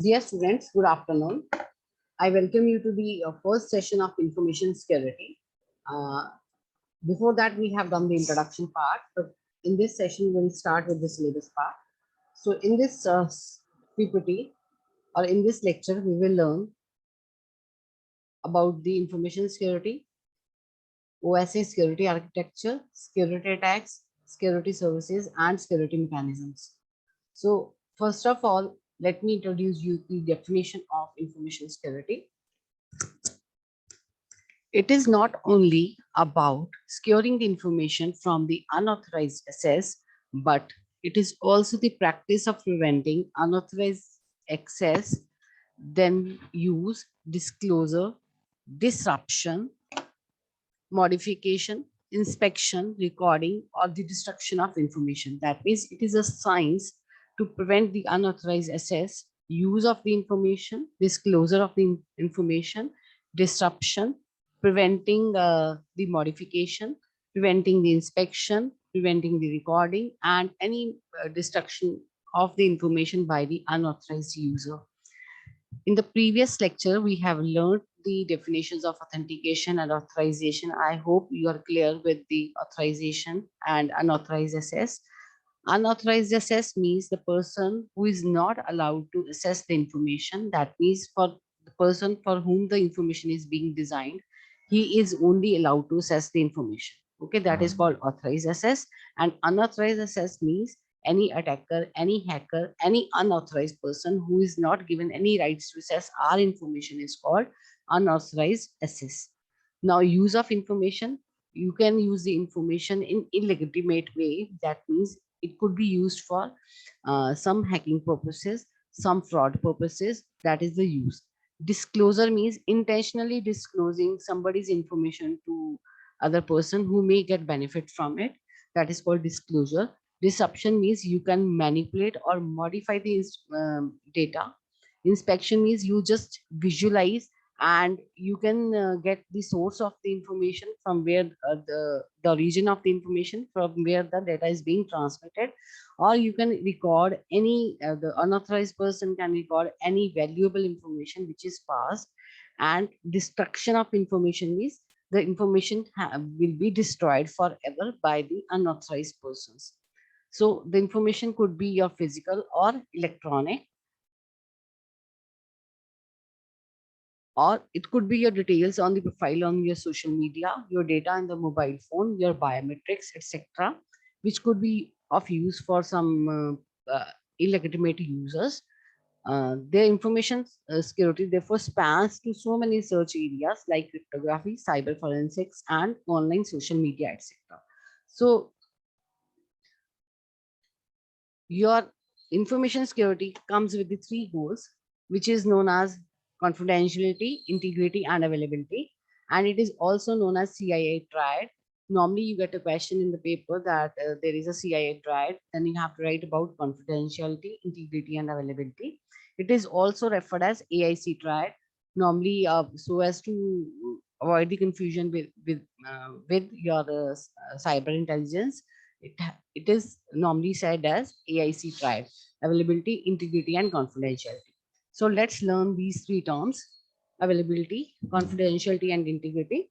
Dear students, good afternoon. I welcome you to the first session of information security. Uh, Before that, we have done the introduction part, but in this session, we'll start with the syllabus part. So in this PPT or in this lecture, we will learn about the information security, OSI security architecture, security attacks, security services, and security mechanisms. So first of all, let me introduce you the definition of information security. It is not only about securing the information from the unauthorized access, but it is also the practice of preventing unauthorized access, then use, disclosure, disruption, modification, inspection, recording, or the destruction of information. That means it is a science to prevent the unauthorized access, use of the information, disclosure of the information, disruption, preventing the modification, preventing the inspection, preventing the recording, and any destruction of the information by the unauthorized user. In the previous lecture, we have learned the definitions of authentication and authorization. I hope you are clear with the authorization and unauthorized access. Unauthorized access means the person who is not allowed to access the information. That means for the person for whom the information is being designed, he is only allowed to access the information. Okay, that is called authorized access. And unauthorized access means any attacker, any hacker, any unauthorized person who is not given any rights to access our information is called unauthorized access. Now, use of information, you can use the information in illegitimate way. That means it could be used for some hacking purposes, some fraud purposes. That is the use. Disclosure means intentionally disclosing somebody's information to other person who may get benefit from it. That is called disclosure. Disruption means you can manipulate or modify the data. Inspection means you just visualize and you can get the source of the information from where the origin of the information from where the data is being transmitted, or you can record any the unauthorized person can record any valuable information which is passed. And destruction of information means the information will be destroyed forever by the unauthorized persons. So the information could be your physical or electronic, or it could be your details on the profile on your social media, your data in the mobile phone, your biometrics, etc., which could be of use for some illegitimate users. Their information security therefore spans to so many search areas like cryptography, cyber forensics, and online social media, etc. So your information security comes with the three goals, which is known as confidentiality, integrity, and availability. And it is also known as CIA triad. Normally, you get a question in the paper that there is a CIA triad, then you have to write about confidentiality, integrity, and availability. It is also referred as AIC triad. Normally, so as to avoid the confusion with your cyber intelligence, it is normally said as AIC triad: availability, integrity, and confidentiality. So let's learn these three terms: availability, confidentiality, and integrity.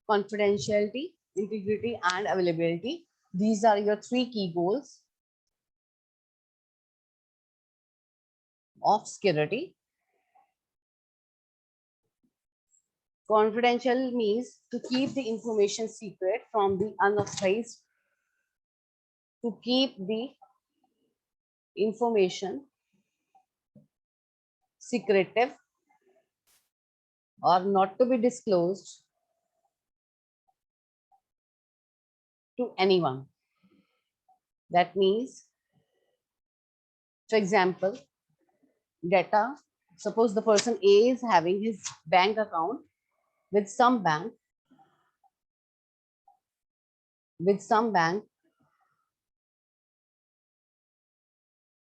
Confidentiality, integrity, and availability. These are your three key goals of security. Confidential means to keep the information secret from the unauthorized to keep the information secretive or not to be disclosed to anyone. That means, for example, data, suppose the person A is having his bank account with some bank,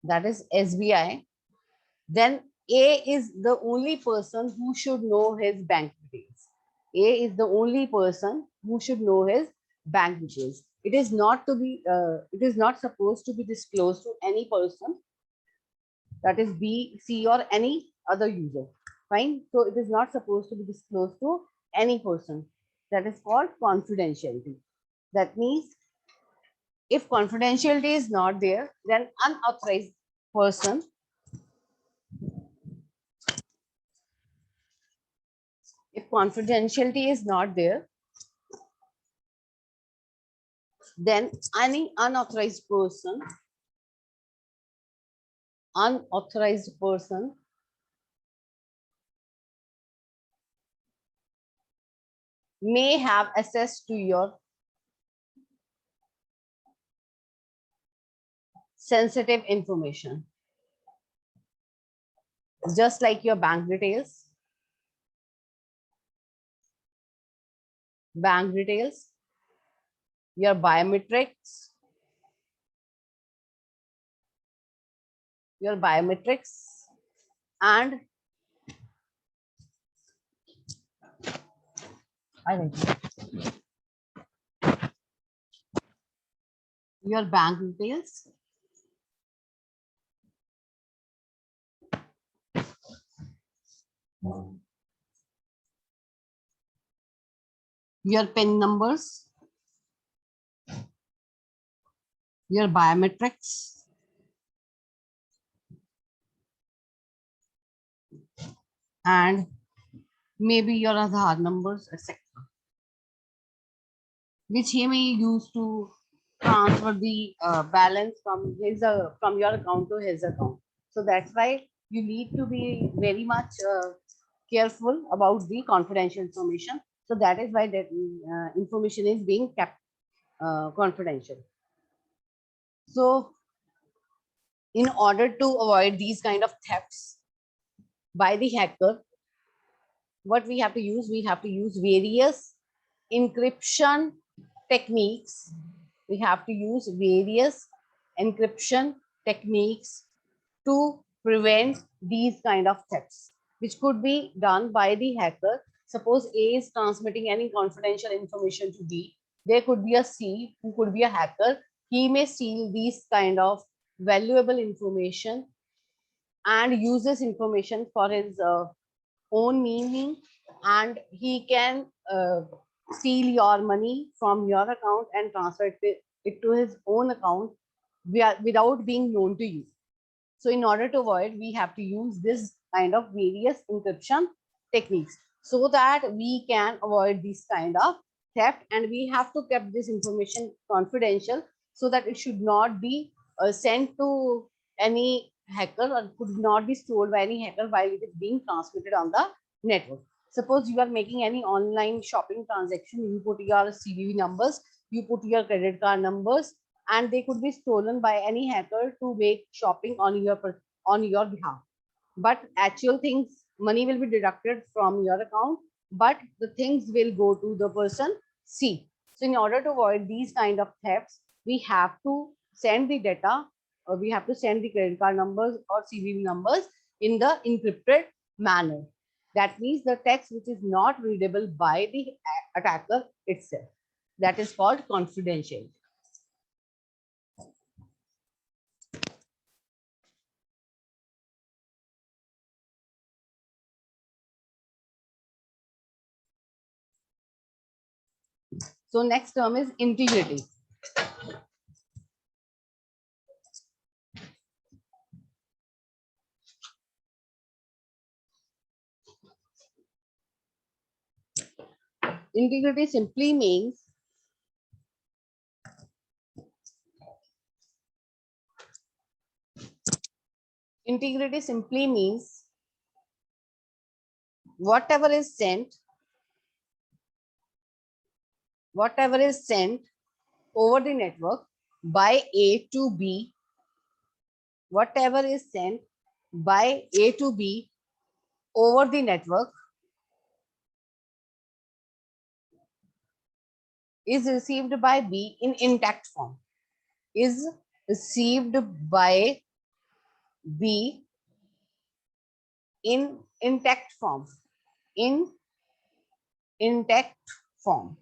that is SBI, then A is the only person who should know his bank details. A is the only person who should know his bank details. It is not supposed to be disclosed to any person, that is B, C, or any other user. Fine. So it is not supposed to be disclosed to any person. That is called confidentiality. That means if confidentiality is not there, then unauthorized person, if confidentiality is not there, then any unauthorized person may have access to your sensitive information, just like your bank details, your biometrics, and your bank details, your PIN numbers, your biometrics, and maybe your Aadhaar numbers, etc., which he may use to transfer the balance from your account to his account. So that's why you need to be very much careful about the confidential information. So that is why that information is being kept confidential. So in order to avoid these kind of thefts by the hacker, what we have to use? We have to use various encryption techniques. We have to use various encryption techniques to prevent these kind of thefts, which could be done by the hacker. Suppose A is transmitting any confidential information to B. There could be a C who could be a hacker. He may steal these kind of valuable information and use this information for his own meaning, and he can steal your money from your account and transfer it to his own account without being known to you. So in order to avoid, we have to use this kind of various encryption techniques so that we can avoid this kind of theft, and we have to keep this information confidential so that it should not be sent to any hacker or could not be stored by any hacker while it is being transmitted on the network. Suppose you are making any online shopping transaction, you put your CVV numbers, you put your credit card numbers, and they could be stolen by any hacker to make shopping on your behalf. But actual things, money will be deducted from your account, but the things will go to the person C. So in order to avoid these kind of thefts, we have to send the data, or we have to send the credit card numbers or CVV numbers in the encrypted manner. That means the text which is not readable by the attacker itself. That is called confidential. So next term is integrity. Integrity simply means Integrity simply means whatever is sent over the network by A to B, whatever is sent by A to B over the network is received by B in intact form. Is received by B in intact form. In intact form.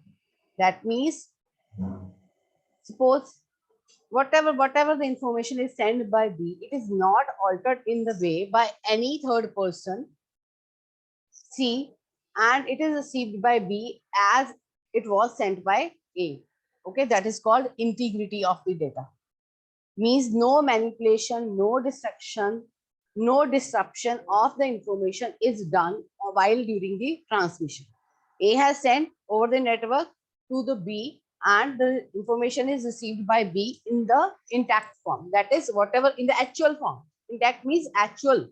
That means, suppose whatever the information is sent by B, it is not altered in the way by any third person C, and it is received by B as it was sent by A. Okay, that is called integrity of the data. Means no manipulation, no destruction, no disruption of the information is done while during the transmission. A has sent over the network to the B, and the information is received by B in the intact form. That is, whatever in the actual form. Intact means actual.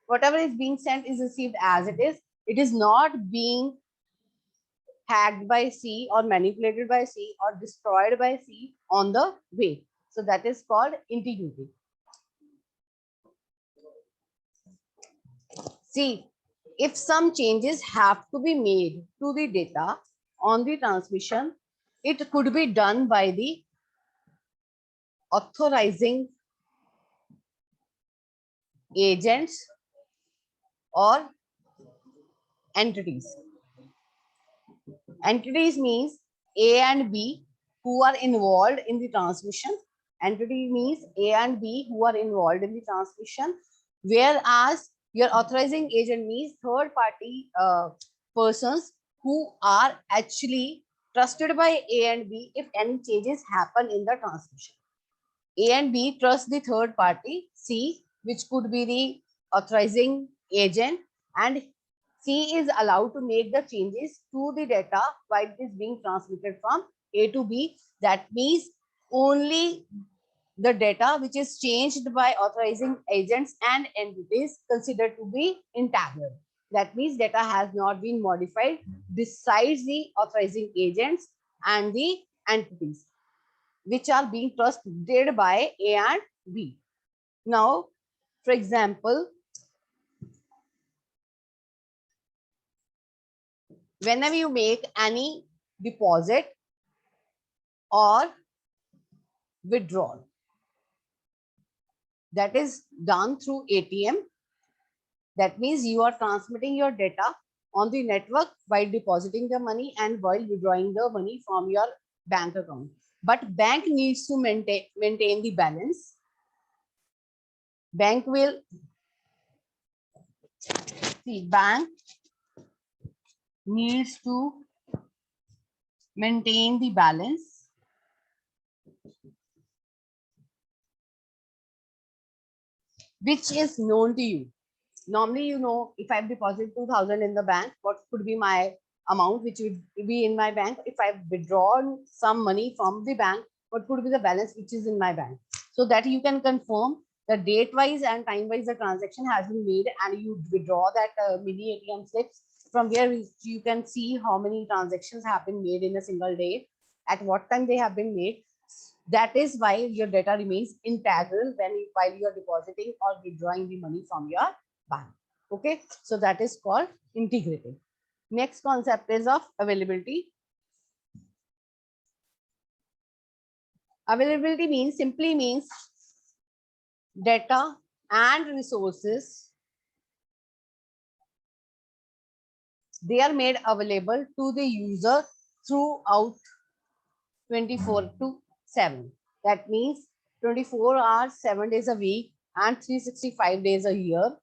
Whatever is being sent is received as it is. It is not being hacked by C or manipulated by C or destroyed by C on the way. So that is called integrity. See, if some changes have to be made to the data on the transmission, it could be done by the authorizing agents or entities. Entities means A and B who are involved in the transmission. Entity means A and B who are involved in the transmission, whereas your authorizing agent means third party persons who are actually trusted by A and B if any changes happen in the transmission. A and B trust the third party C, which could be the authorizing agent, and C is allowed to make the changes to the data while it is being transmitted from A to B. That means only the data which is changed by authorizing agents and entities considered to be integral. That means data has not been modified besides the authorizing agents and the entities, which are being trusted by A and B. Now, for example, whenever you make any deposit or withdrawal that is done through ATM, that means you are transmitting your data on the network while depositing the money and while withdrawing the money from your bank account. But bank needs to maintain the balance. Bank needs to maintain the balance which is known to you. Normally, you know, if I've deposited 2,000 in the bank, what could be my amount which would be in my bank? If I've withdrawn some money from the bank, what could be the balance which is in my bank? So that you can confirm the date wise and time wise the transaction has been made, and you withdraw that mini ATM slips from where you can see how many transactions have been made in a single day, at what time they have been made. That is why your data remains integral while you are depositing or withdrawing the money from your bank. Okay, so that is called integrity. Next concept is of availability. Availability simply means data and resources, they are made available to the user throughout 24/7. That means 24 hours, 7 days a week, and 365 days a year.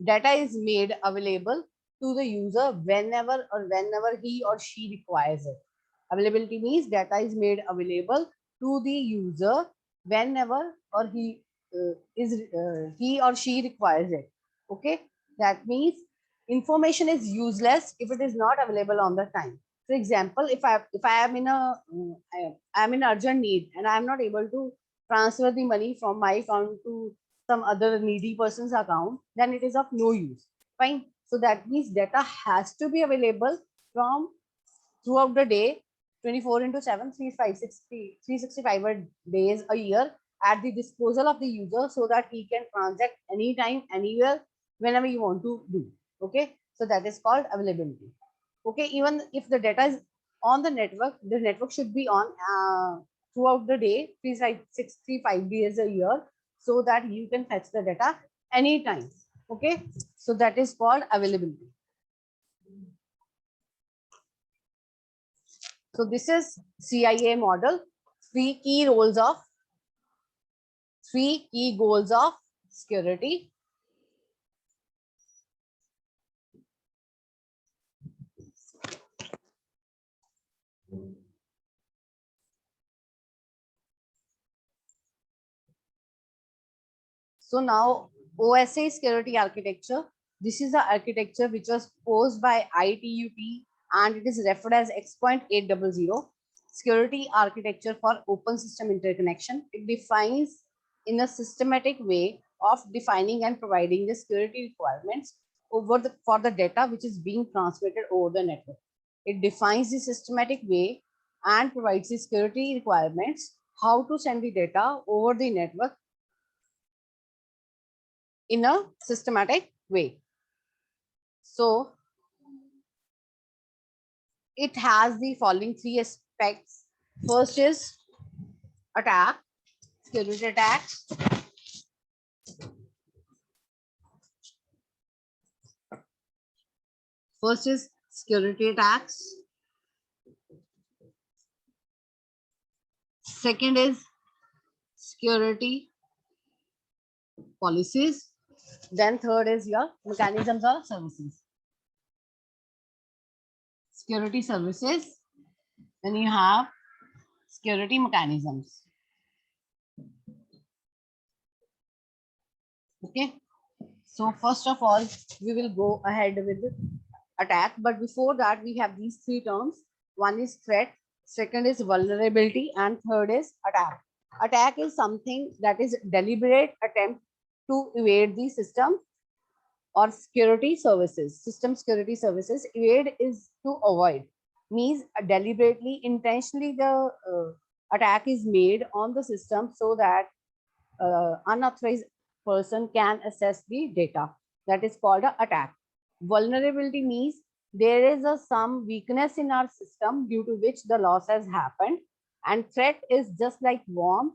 Data is made available to the user whenever he or she requires it. Availability means data is made available to the user whenever or he or she requires it. Okay, that means information is useless if it is not available on the time. For example, if I am in urgent need and I am not able to transfer the money from my account to some other needy person's account, then it is of no use. Fine. So that means data has to be available from throughout the day, 24 into 7, 365 days a year at the disposal of the user so that he can transact anytime, anywhere, whenever you want to do. Okay. So that is called availability. Okay. Even if the data is on the network should be on throughout the day, 365 days a year, so that you can fetch the data anytime. Okay. So that is called availability. So this is CIA model, three key goals of security. So now OSA security architecture. This is the architecture which was proposed by ITUT and it is referred as X.800 security architecture for open system interconnection. It defines in a systematic way of defining and providing the security requirements for the data which is being transmitted over the network. It defines the systematic way and provides the security requirements, how to send the data over the network in a systematic way. So it has the following three aspects. First is attack, security attack. First is security attacks. Second is security policies. Then third is your mechanisms or services. Security services. Then you have security mechanisms. Okay. So first of all, we will go ahead with attack. But before that, we have these three terms. One is threat, second is vulnerability, and third is attack. Attack is something that is deliberate attempt to evade the system or security services. System security services. Evade is to avoid. Means deliberately, intentionally the attack is made on the system so that unauthorized person can access the data. That is called an attack. Vulnerability means there is some weakness in our system due to which the loss has happened. And threat is just like worms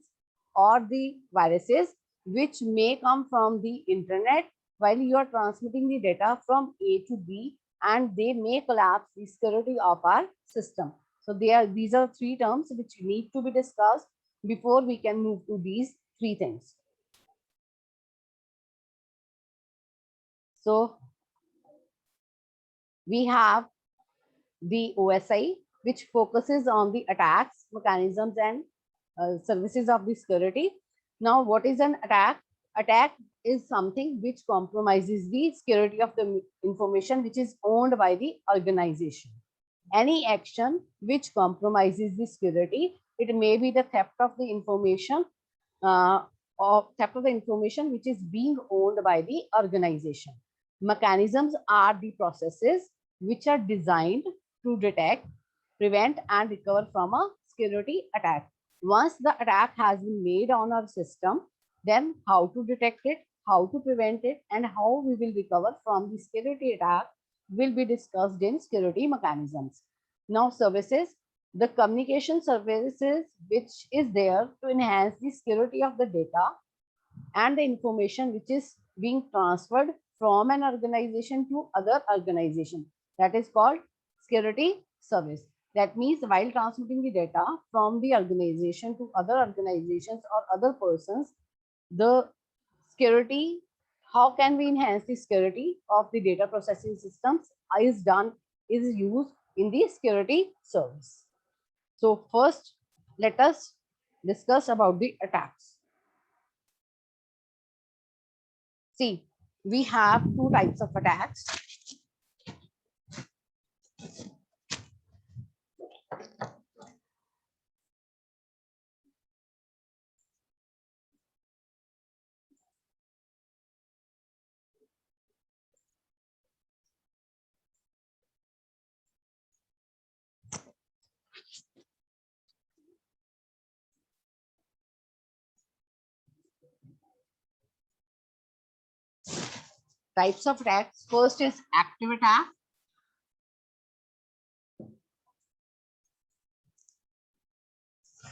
or the viruses which may come from the internet while you are transmitting the data from A to B, and they may collapse the security of our system. So these are three terms which need to be discussed before we can move to these three things. So we have the OSI, which focuses on the attacks, mechanisms, and services of the security. Now, what is an attack? Attack is something which compromises the security of the information which is owned by the organization. Any action which compromises the security, it may be the theft of the information or theft of the information which is being owned by the organization. Mechanisms are the processes which are designed to detect, prevent, and recover from a security attack. Once the attack has been made on our system, then how to detect it, how to prevent it, and how we will recover from the security attack will be discussed in security mechanisms. Now, services, the communication services which is there to enhance the security of the data and the information which is being transferred from an organization to other organization. That is called security service. That means while transmitting the data from the organization to other organizations or other persons, the security, how can we enhance the security of the data processing systems is used in the security service. So first, let us discuss about the attacks. See, we have two types of attacks. types of attacks. First is active attack.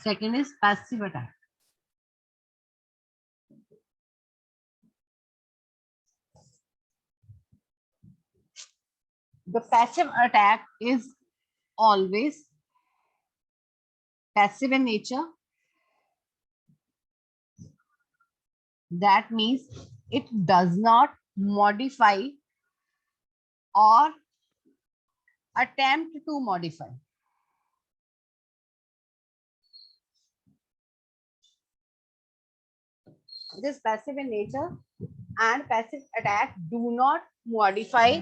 Second is passive attack. The passive attack is always passive in nature. That means it does not modify or attempt to modify. It is passive in nature, and passive attack do not modify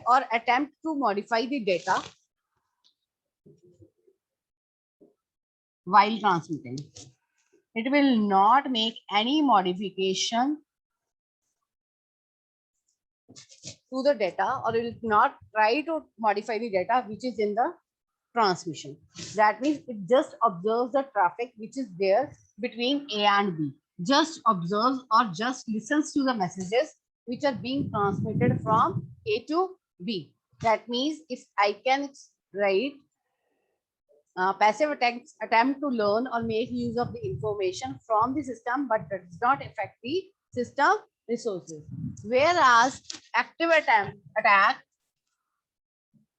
or attempt to modify the data while transmitting. It will not make any modification to the data, or it will not try to modify the data which is in the transmission. That means it just observes the traffic which is there between A and B. Just observes or just listens to the messages which are being transmitted from A to B. That means if I can write passive attacks attempt to learn or make use of the information from the system, but does not affect the system resources. Whereas active attack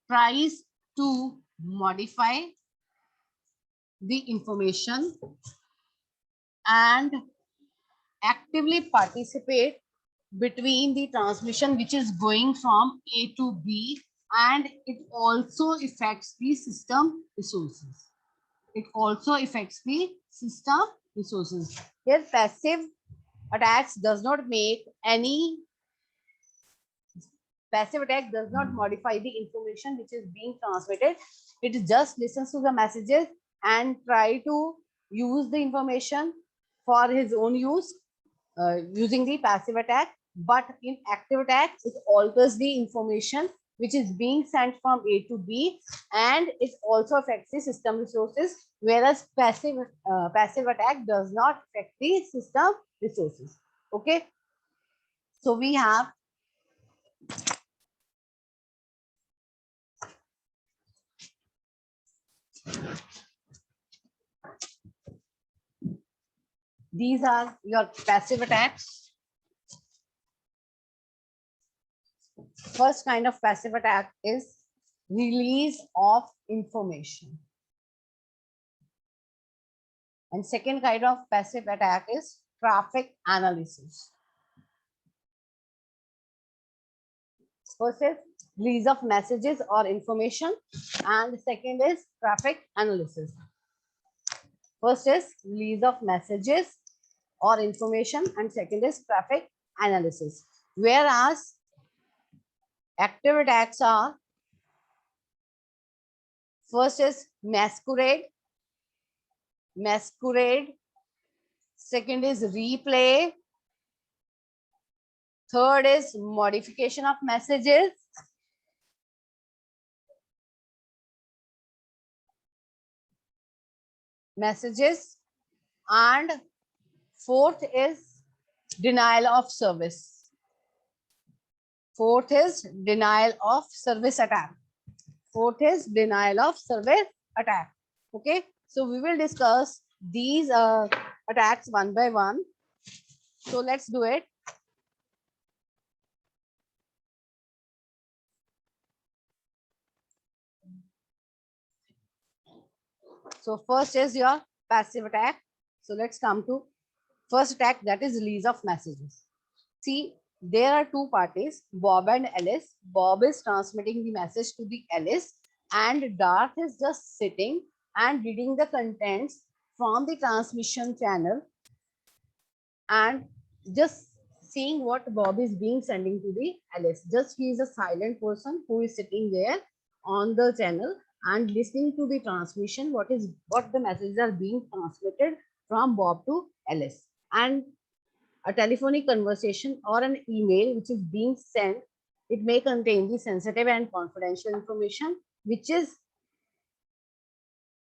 tries to modify the information and actively participate between the transmission which is going from A to B, and it also affects the system resources. It also affects the system resources. Here passive attacks does not make any passive attack does not modify the information which is being transmitted. It just listens to the messages and try to use the information for his own use using the passive attack. But in active attack, it alters the information which is being sent from A to B, and it also affects the system resources, whereas passive attack does not affect the system resources. Okay, so we have these are your passive attacks. First kind of passive attack is release of information. And second kind of passive attack is traffic analysis. First is release of messages or information, and the second is traffic analysis. First is release of messages or information, and second is traffic analysis. Whereas active attacks are, first is masquerade, second is replay, third is modification of messages, and fourth is denial of service. Fourth is denial of service attack. Okay, so we will discuss these attacks one by one. So let's do it. So first is your passive attack. So let's come to first attack, that is release of messages. See, there are two parties, Bob and Alice. Bob is transmitting the message to the Alice, and Darth is just sitting and reading the contents from the transmission channel and just seeing what Bob is being sending to the Alice. Just he is a silent person who is sitting there on the channel and listening to the transmission, what the messages are being transmitted from Bob to Alice. And a telephonic conversation or an email which is being sent, it may contain the sensitive and confidential information which is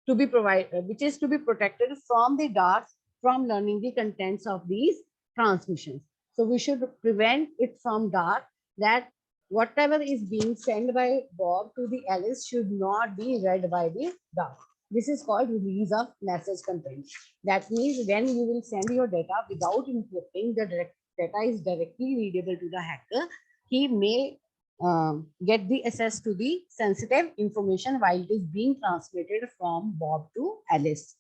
to be protected from the Darth from learning the contents of these transmissions. So we should prevent it from Dart, that whatever is being sent by Bob to the Alice should not be read by the Dart. This is called release of message content. That means when you will send your data without encrypting, the data is directly readable to the hacker. He may get the access to the sensitive information while it is being transmitted from Bob to Alice.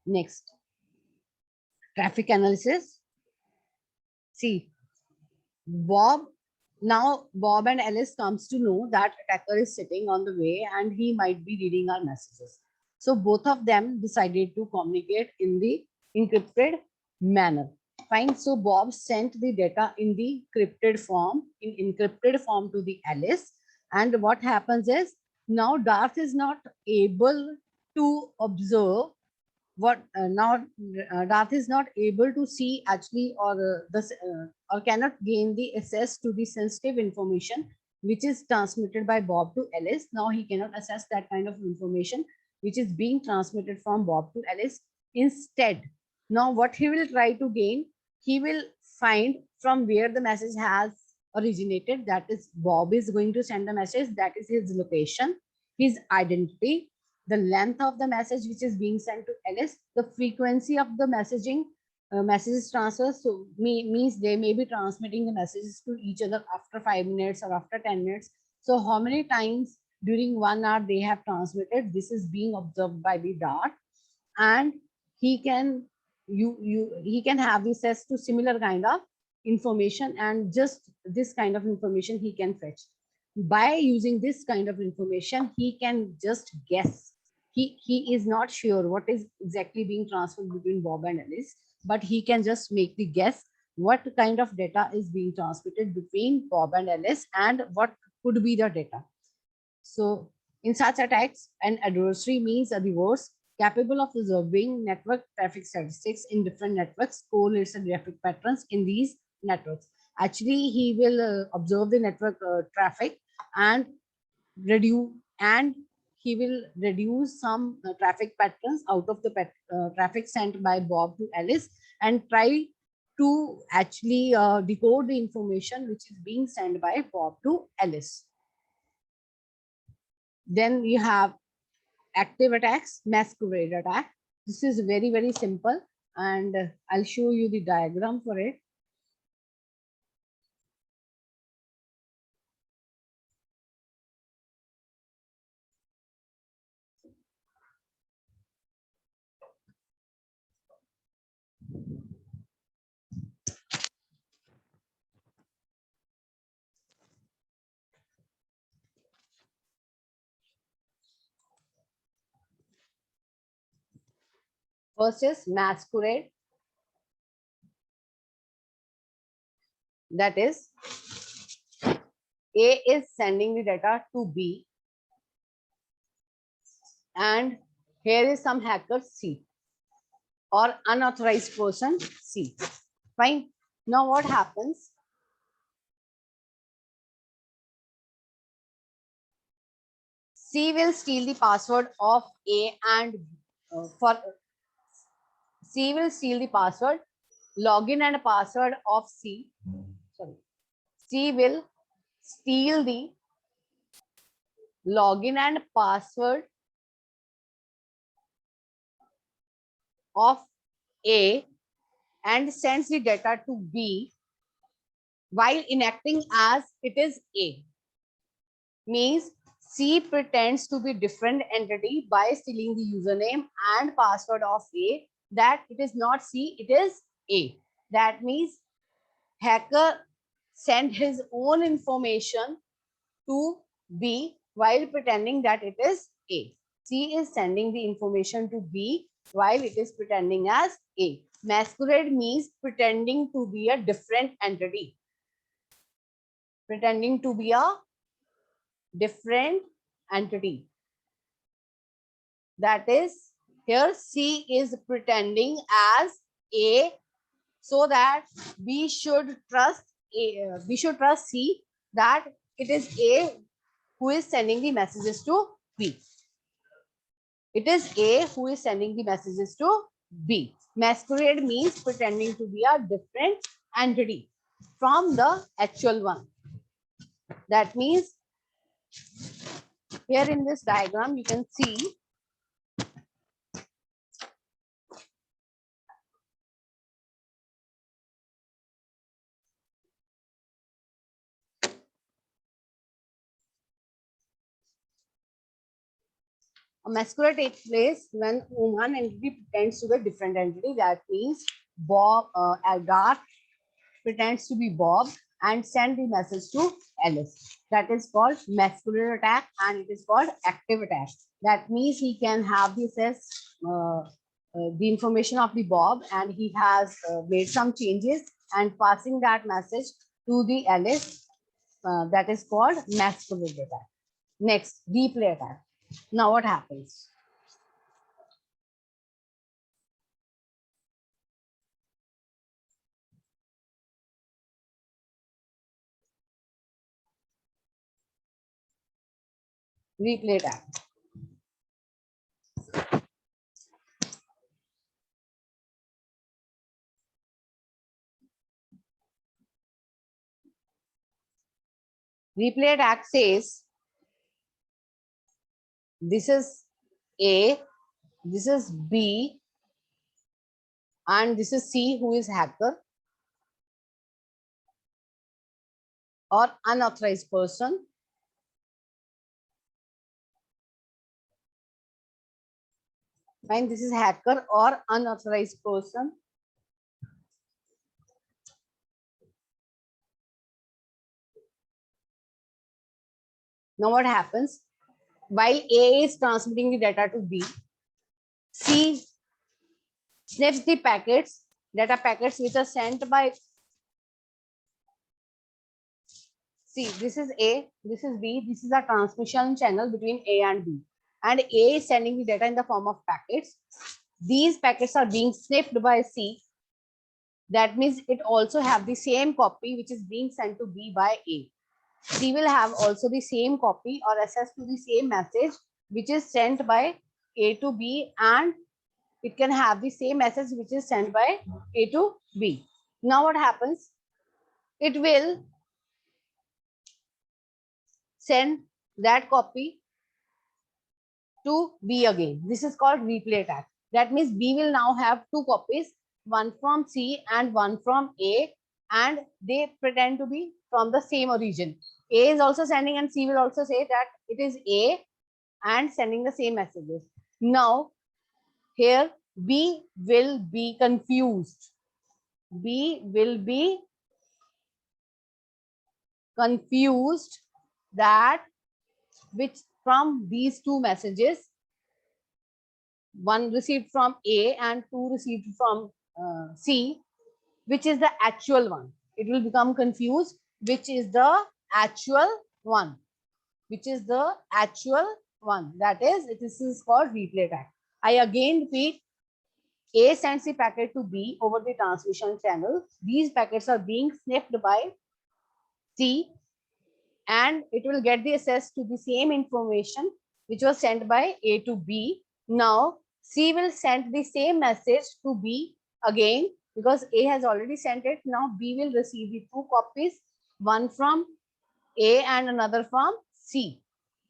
Next, traffic analysis. See, Bob and Alice comes to know that attacker is sitting on the way and he might be reading our messages. So both of them decided to communicate in the encrypted manner. Fine. So Bob sent the data in the encrypted form to the Alice. And what happens is now Darth is not able to observe what Darth is not able to see actually, or cannot gain the access to the sensitive information which is transmitted by Bob to Alice. Now he cannot access that kind of information which is being transmitted from Bob to Alice. Instead, now what he will try to gain, he will find from where the message has originated. That is, Bob is going to send the message. That is his location, his identity, the length of the message which is being sent to Alice, the frequency of the messages transfer. So means they may be transmitting the messages to each other after 5 minutes or after 10 minutes. So how many times during 1 hour they have transmitted, this is being observed by the Dart, and he can he can have access to similar kind of information, and just this kind of information he can fetch. By using this kind of information, he can just guess. He is not sure what is exactly being transferred between Bob and Alice, but he can just make the guess what kind of data is being transmitted between Bob and Alice and what could be the data. So in such attacks, an adversary means a reverse capable of observing network traffic statistics in different networks, correlates and traffic patterns in these networks. Actually, he will observe the network traffic and he will reduce some traffic patterns out of the traffic sent by Bob to Alice, and try to actually decode the information which is being sent by Bob to Alice. Then you have active attacks, masquerade attack. This is very, very simple, and I'll show you the diagram for it. First is masquerade. That is, A is sending the data to B, and here is some hacker C or unauthorized person C. Fine. Now what happens? C will steal the password of A and C will steal the password, login and password of C. Sorry. C will steal the login and password of A and sends the data to B while enacting as it is A. Means C pretends to be different entity by stealing the username and password of A, that it is not C, it is A. That means hacker sent his own information to B while pretending that it is A. C is sending the information to B while it is pretending as A. Masquerade means pretending to be a different entity. Pretending to be a different entity. That is, here C is pretending as A, so that we should trust C that it is A who is sending the messages to B. It is A who is sending the messages to B. Masquerade means pretending to be a different entity from the actual one. That means here in this diagram, you can see a masquerade takes place when one entity pretends to be a different entity. That means Bob, Garth pretends to be Bob and send the message to Alice. That is called masquerade attack, and it is called active attack. That means he can have the access, the information of the Bob, and he has made some changes and passing that message to the Alice. That is called masquerade attack. Next, replay attack. Now what happens? Replay attack. Replay attack says this is A, this is B, and this is C, who is hacker or unauthorized person. Fine, this is hacker or unauthorized person. Now what happens? While A is transmitting the data to B, C sniffs the packets, data packets which are sent by C. This is A, this is B, this is a transmission channel between A and B. And A is sending the data in the form of packets. These packets are being sniffed by C. That means it also have the same copy which is being sent to B by A. C will have also the same copy or access to the same message which is sent by A to B, and it can have the same message which is sent by A to B. Now what happens? It will send that copy to B again. This is called replay attack. That means B will now have two copies, one from C and one from A, and they pretend to be from the same origin. A is also sending and C will also say that it is A and sending the same messages. Now, here B will be confused. B will be confused that which from these two messages, one received from A and two received from C, which is the actual one. It will become confused which is the actual one. Which is the actual one. That is, this is called replay attack. I again repeat, A sends the packet to B over the transmission channel. These packets are being sniffed by C, and it will get the access to the same information which was sent by A to B. Now, C will send the same message to B again because A has already sent it. Now, B will receive the two copies, one from A and another from C.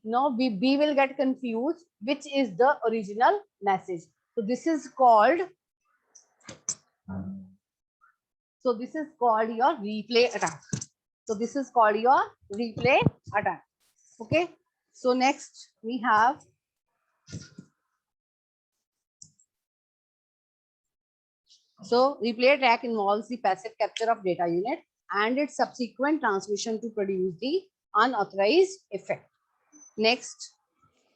Now, B will get confused which is the original message. So, this is called your replay attack. So this is called your replay attack. Okay. So next we have replay attack involves the passive capture of data unit and its subsequent transmission to produce the unauthorized effect. Next,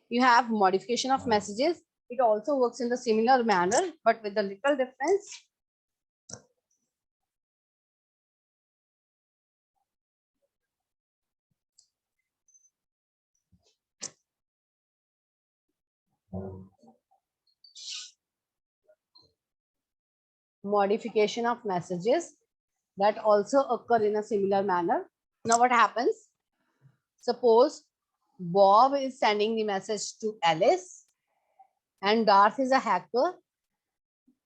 you have modification of messages. It also works in the similar manner, but with a little difference. Modification of messages that also occur in a similar manner. Now what happens? Suppose Bob is sending the message to Alice and Garth is a hacker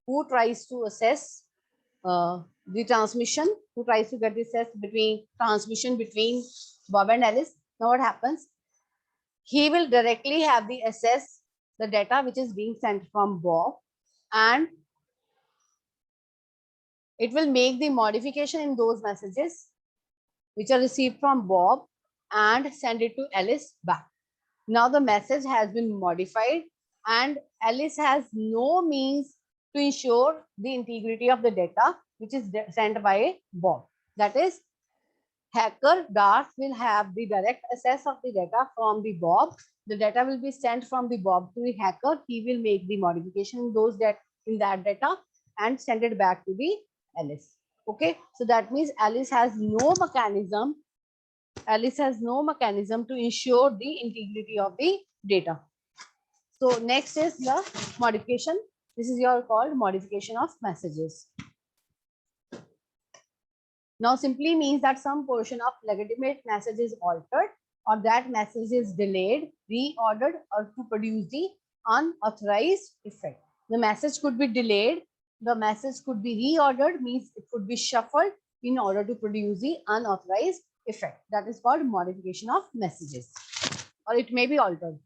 who tries to assess the transmission, who tries to get the access between transmission between Bob and Alice. Now what happens? He will directly have the access the data which is being sent from Bob, and it will make the modification in those messages which are received from Bob and send it to Alice back. Now the message has been modified and Alice has no means to ensure the integrity of the data which is sent by Bob. That is, hacker Darth will have the direct access of the data from the Bob. The data will be sent from the Bob to the hacker. He will make the modification in those in that data and send it back to the Alice. Okay, so that means Alice has no mechanism. Alice has no mechanism to ensure the integrity of the data. So next is the modification. This is your called modification of messages. Now simply means that some portion of legitimate message is altered or that message is delayed, reordered, or to produce the unauthorized effect. The message could be delayed, the message could be reordered, means it could be shuffled in order to produce the unauthorized effect. That is called modification of messages, or it may be altered.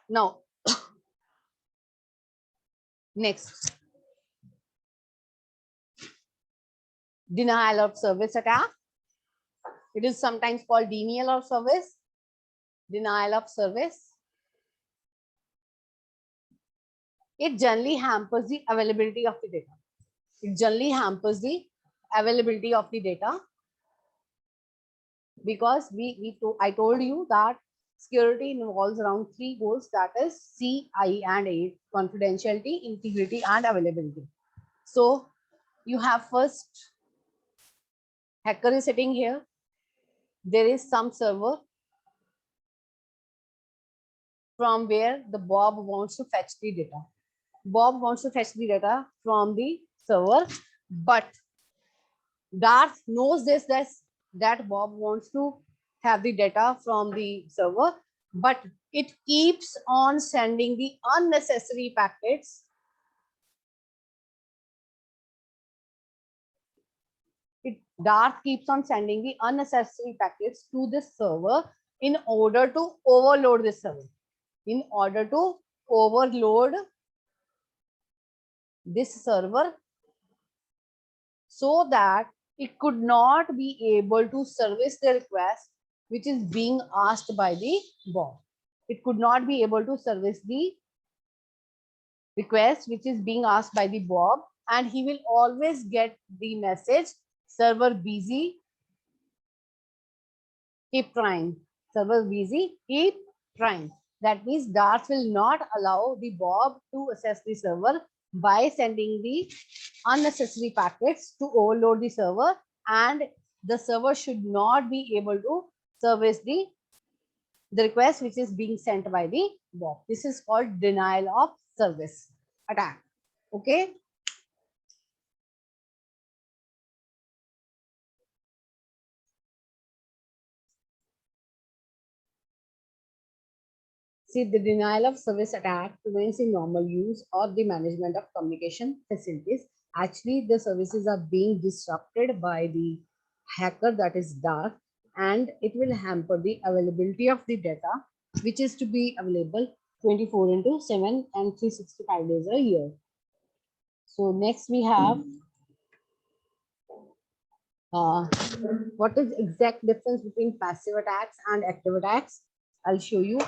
Now, next, denial of service attack. It is sometimes called denial of service, denial of service. It generally hampers the availability of the data. It generally hampers the availability of the data because I told you that security involves around 3 goals, that is C, I, and A: confidentiality, integrity, and availability. So you have first, hacker is sitting here. There is some server from where the Bob wants to fetch the data. Bob wants to fetch the data from the server, but Darth knows that Bob wants to have the data from the server, but it keeps on sending the unnecessary packets. Darth keeps on sending the unnecessary packets to the server in order to overload the server. In order to overload this server so that it could not be able to service the request which is being asked by the Bob. It could not be able to service the request which is being asked by the Bob, and he will always get the message, server busy, keep trying. Server busy, keep trying. That means Darth will not allow the Bob to access the server by sending the unnecessary packets to overload the server, and the server should not be able to service the request which is being sent by the Bob. This is called denial of service attack. Okay. See, the denial of service attack prevents the normal use or the management of communication facilities. Actually, the services are being disrupted by the hacker, that is Darth, and it will hamper the availability of the data, which is to be available 24/7 and 365 days a year. So next we have what is exact difference between passive attacks and active attacks. I'll show you.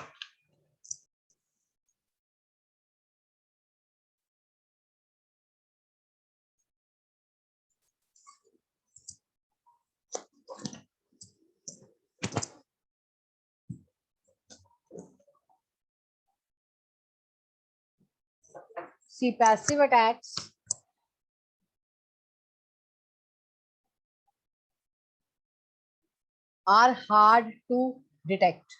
See, passive attacks are hard to detect.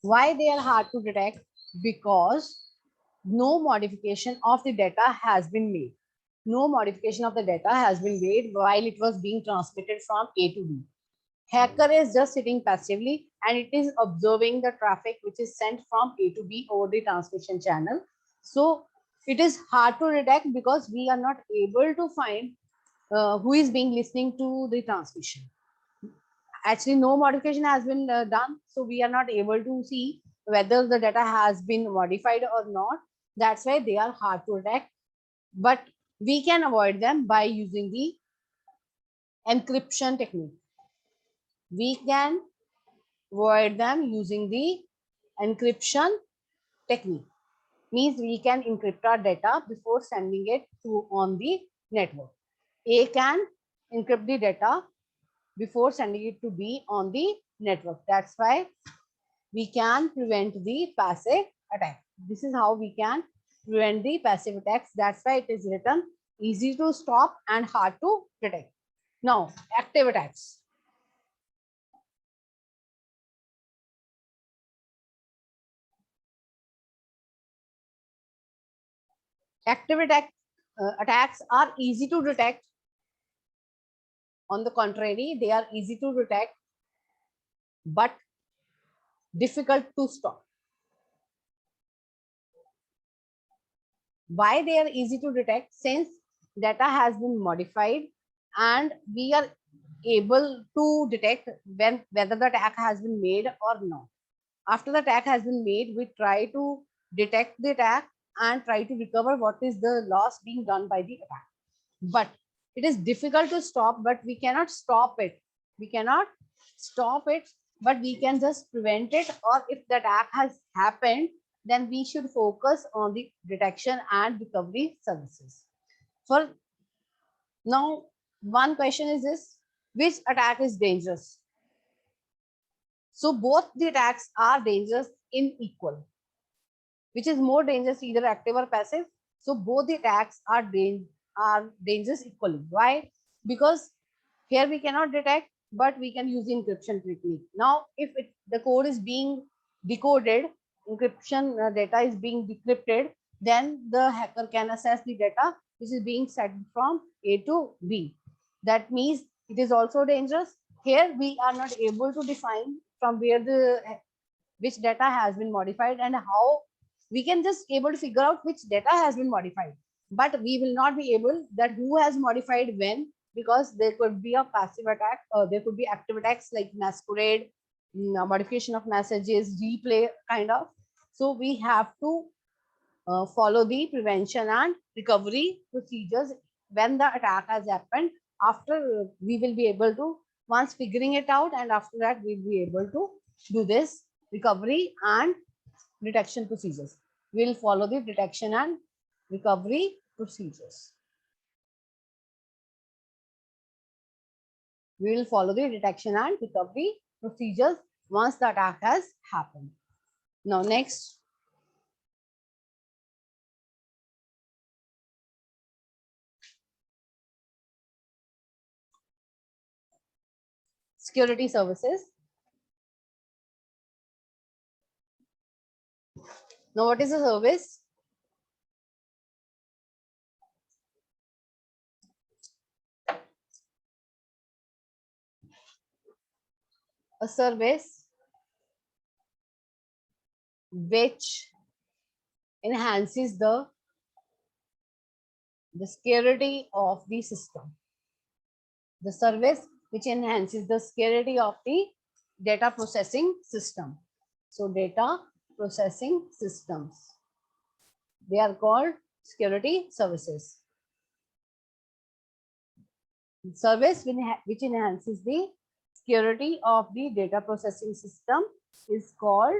Why they are hard to detect? Because no modification of the data has been made. No modification of the data has been made while it was being transmitted from A to B. Hacker is just sitting passively and it is observing the traffic which is sent from A to B over the transmission channel. So it is hard to detect because we are not able to find who is being listening to the transmission. Actually, no modification has been done, so we are not able to see whether the data has been modified or not. That's why they are hard to detect, but we can avoid them by using the encryption technique. We can avoid them using the encryption technique. Means we can encrypt our data before sending it to on the network. A can encrypt the data before sending it to B on the network. That's why we can prevent the passive attack. This is how we can prevent the passive attacks. That's why it is written easy to stop and hard to detect. Now, active attacks. Active attacks are easy to detect. On the contrary, they are easy to detect, but difficult to stop. Why they are easy to detect? Since data has been modified and we are able to detect whether the attack has been made or not. After the attack has been made, we try to detect the attack and try to recover what is the loss being done by the attack. But it is difficult to stop, but we cannot stop it. We cannot stop it, but we can just prevent it. Or if the attack has happened, then we should focus on the detection and recovery services. For now, one question is this: which attack is dangerous? So both the attacks are dangerous in equal. Which is more dangerous, either active or passive? So both the attacks are dangerous equally. Why? Because here we cannot detect, but we can use the encryption technique. Now, if the code is being decoded, encryption data is being decrypted, then the hacker can access the data which is being sent from A to B. That means it is also dangerous. Here we are not able to define from where the which data has been modified and how. We can just able to figure out which data has been modified, but we will not be able that who has modified when, because there could be a passive attack or there could be active attacks like masquerade, modification of messages, replay kind of. So we have to follow the prevention and recovery procedures when the attack has happened. After we will be able to once figuring it out, and after that we'll be able to do this recovery and detection procedures. We'll follow the detection and recovery procedures. We will follow the detection and recovery procedures once the attack has happened. Now, next. Security services. Now, what is a service? A service which enhances the security of the system. The service which enhances the security of the data processing system. So data processing systems, they are called security services. Service which enhances the security of the data processing system is called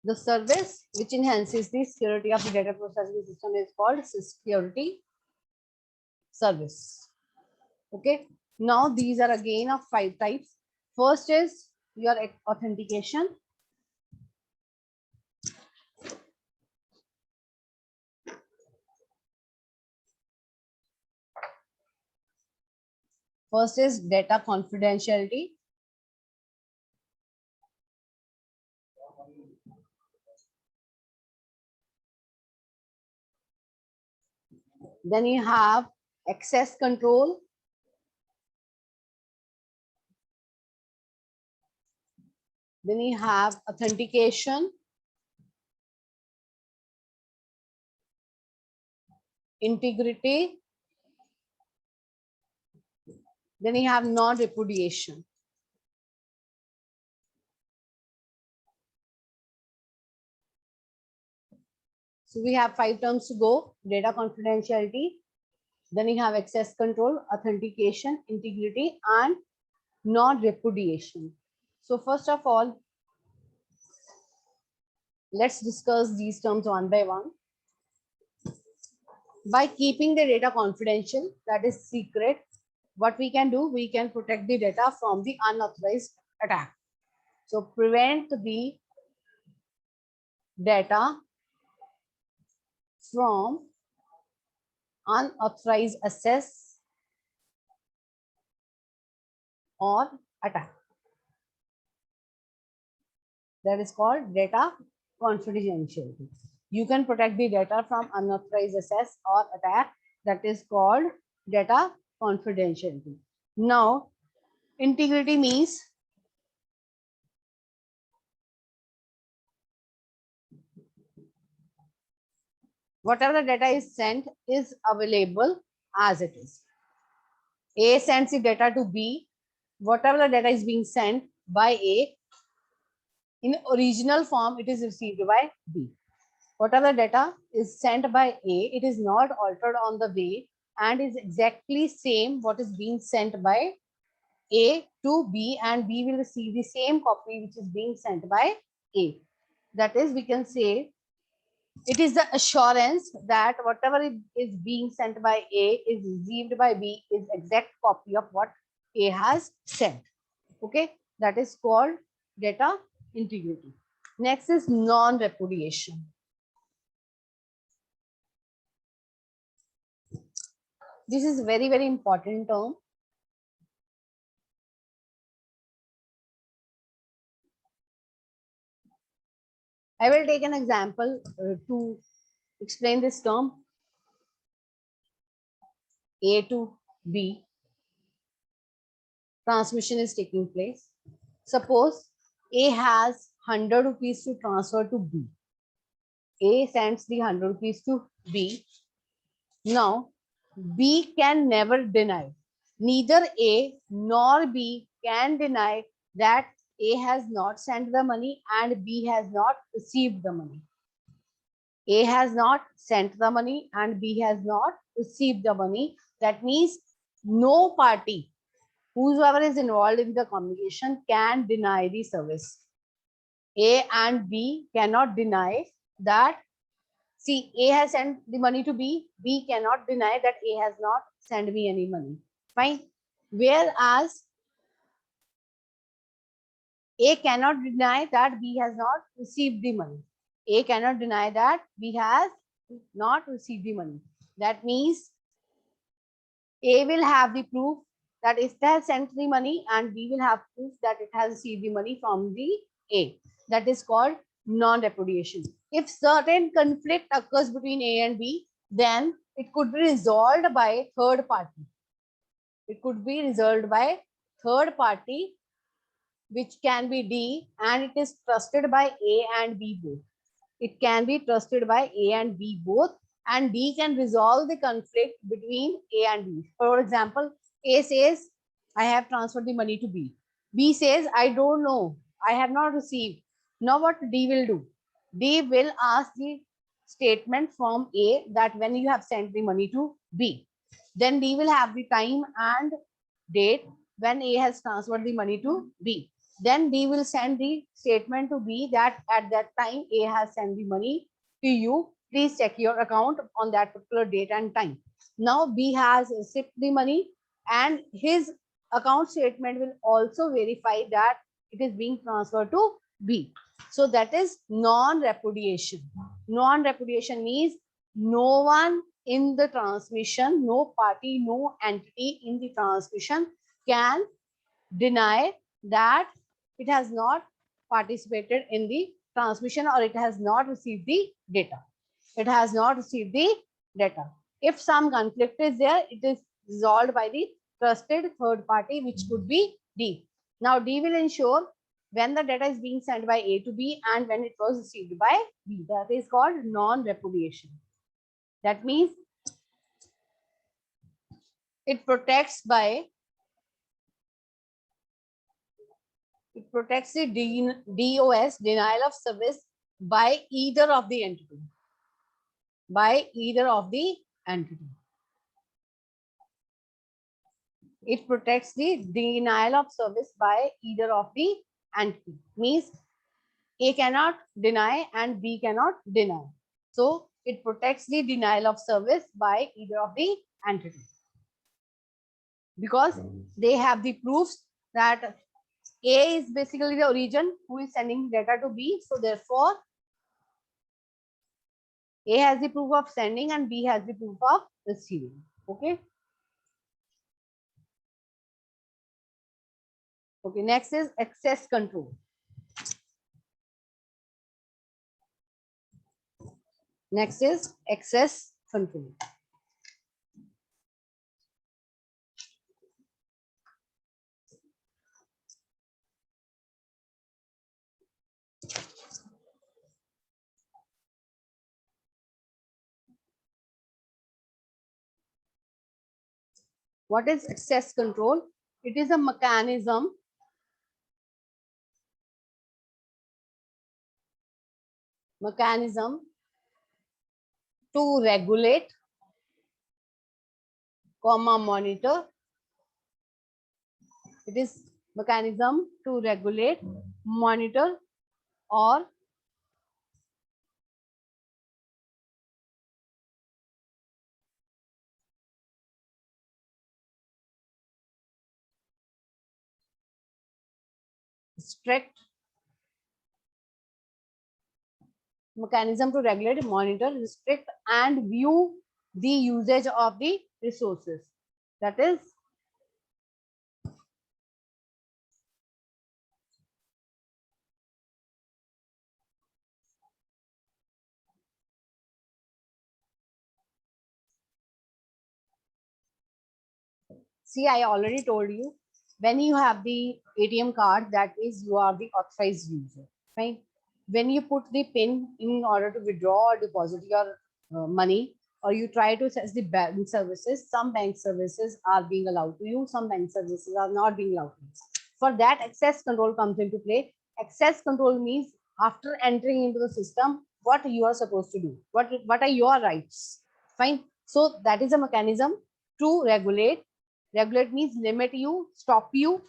the service which enhances the security of the data processing system is called security service. Okay. Now these are again of 5 types. First is your authentication. First is data confidentiality. Then you have access control. Then you have authentication, integrity. Then you have non-repudiation. So we have 5 terms to go: data confidentiality, then you have access control, authentication, integrity, and non-repudiation. So first of all, let's discuss these terms one by one. By keeping the data confidential, that is secret, what we can do, we can protect the data from the unauthorized attack. So prevent the data from unauthorized access or attack. That is called data confidentiality. You can protect the data from unauthorized access or attack. That is called data confidentiality. Now, integrity means whatever the data is sent is available as it is. A sends the data to B. Whatever the data is being sent by A, in original form, it is received by B. Whatever data is sent by A, it is not altered on the way and is exactly same what is being sent by A to B, and B will receive the same copy which is being sent by A. That is, we can say it is the assurance that whatever is being sent by A is received by B is exact copy of what A has sent. Okay, that is called data integrity. Next is non-repudiation. This is very, very important term. I will take an example to explain this term. A to B, transmission is taking place. Suppose A has 100 rupees to transfer to B. A sends the 100 rupees to B. Now, B can never deny. Neither A nor B can deny that A has not sent the money and B has not received the money. A has not sent the money and B has not received the money. That means no party, whoever is involved in the communication, can deny the service. A and B cannot deny that. See, A has sent the money to B. B cannot deny that A has not sent me any money. Fine. Whereas A cannot deny that B has not received the money. A cannot deny that B has not received the money. That means A will have the proof that it has sent the money and B will have proof that it has received the money from the A. That is called non-repudiation. If certain conflict occurs between A and B, then it could be resolved by third party. It could be resolved by third party, which can be D, and it is trusted by A and B both. It can be trusted by A and B both, and D can resolve the conflict between A and B. For example, A says, I have transferred the money to B. B says, I don't know, I have not received. Now what D will do? D will ask the statement from A that when you have sent the money to B. Then D will have the time and date when A has transferred the money to B. Then D will send the statement to B that at that time A has sent the money to you. Please check your account on that particular date and time. Now B has received the money and his account statement will also verify that it is being transferred to B. So that is non-repudiation. Non-repudiation means no one in the transmission, no party, no entity in the transmission can deny that it has not participated in the transmission or it has not received the data. It has not received the data. If some conflict is there, it is resolved by the trusted third party, which could be D. Now, D will ensure when the data is being sent by A to B and when it was received by B. That is called non-repudiation. That means it protects the DOS, denial of service, by either of the entity. It protects the denial of service by either of the entity. Means A cannot deny and B cannot deny. So it protects the denial of service by either of the entity, because they have the proofs that A is basically the origin who is sending data to B. So therefore, A has the proof of sending and B has the proof of receiving. Okay. Okay, next is access control. Next is access control. What is access control? It is a mechanism to regulate, monitor. It is mechanism to regulate, monitor, or strict mechanism to regulate, monitor, restrict, and view the usage of the resources. That is see, I already told you, when you have the ATM card, that is you are the authorized user, right? When you put the PIN in order to withdraw or deposit your money, or you try to access the bank services, some bank services are being allowed to you, some bank services are not being allowed to you. For that, access control comes into play. Access control means after entering into the system, what you are supposed to do, what are your rights, fine. So that is a mechanism to regulate. Regulate means limit you, stop you,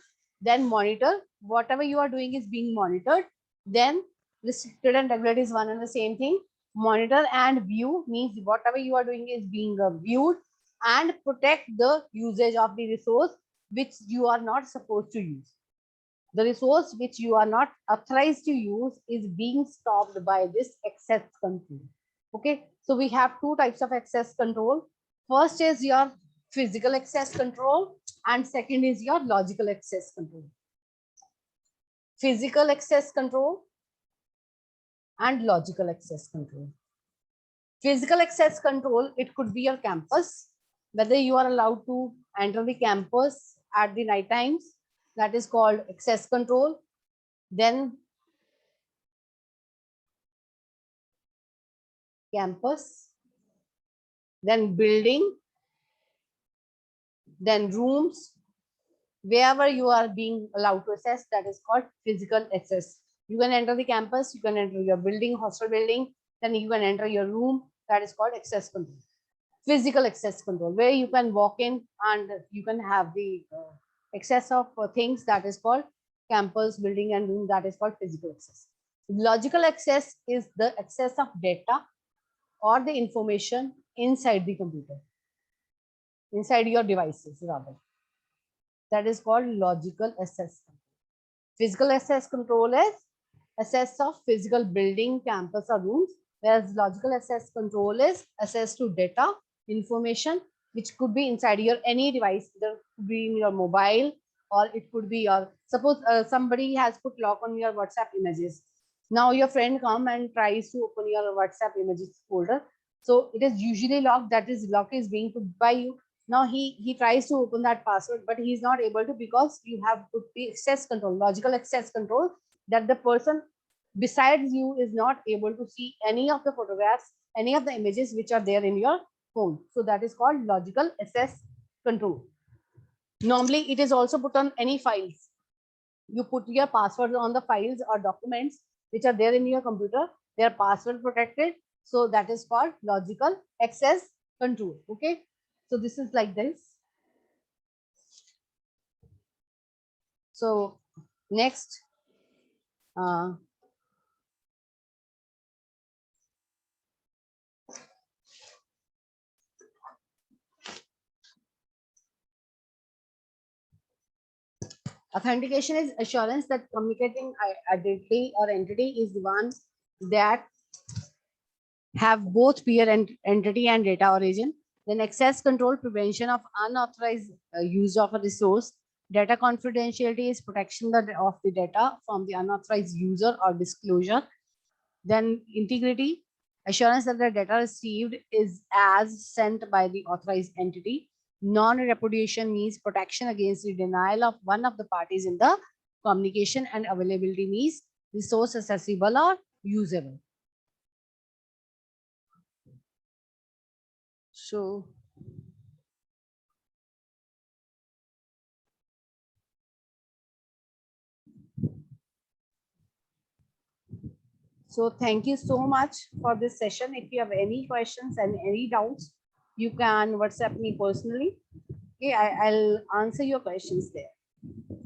then monitor. Whatever you are doing is being monitored. Then restricted and regulate is one and the same thing. Monitor and view means whatever you are doing is being viewed, and protect the usage of the resource which you are not supposed to use. The resource which you are not authorized to use is being stopped by this access control. Okay, so we have two types of access control. First is your physical access control, and second is your logical access control. Physical access control and logical access control. Physical access control, it could be your campus, whether you are allowed to enter the campus at the night times, that is called access control. Then campus, then building, then rooms, wherever you are being allowed to access, that is called physical access. You can enter the campus, you can enter your building, hostel building, then you can enter your room, that is called access control. Physical access control, where you can walk in and you can have the access of things, that is called campus, building, and room, that is called physical access. Logical access is the access of data or the information inside the computer, inside your devices rather. That is called logical access control. Physical access control is access of physical building, campus, or rooms, whereas logical access control is access to data, information, which could be inside your any device, either could be in your mobile, or it could be your, suppose somebody has put lock on your WhatsApp images. Now your friend come and tries to open your WhatsApp images folder. So it is usually locked, that is lock is being put by you. Now he tries to open that password, but he is not able to because you have put the access control, logical access control, that the person besides you is not able to see any of the photographs, any of the images which are there in your phone. So that is called logical access control. Normally, it is also put on any files. You put your passwords on the files or documents which are there in your computer. They are password protected. So that is called logical access control. Okay. So this is like this. So next, authentication is assurance that communicating identity or entity is the one that have both peer and entity and data origin. Then access control, prevention of unauthorized use of a resource. Data confidentiality is protection of the data from the unauthorized user or disclosure. Then integrity, assurance that the data received is as sent by the authorized entity. Non-repudiation means protection against the denial of one of the parties in the communication, and availability means resource accessible or usable. So thank you so much for this session. If you have any questions and any doubts, you can WhatsApp me personally. Okay, I'll answer your questions there.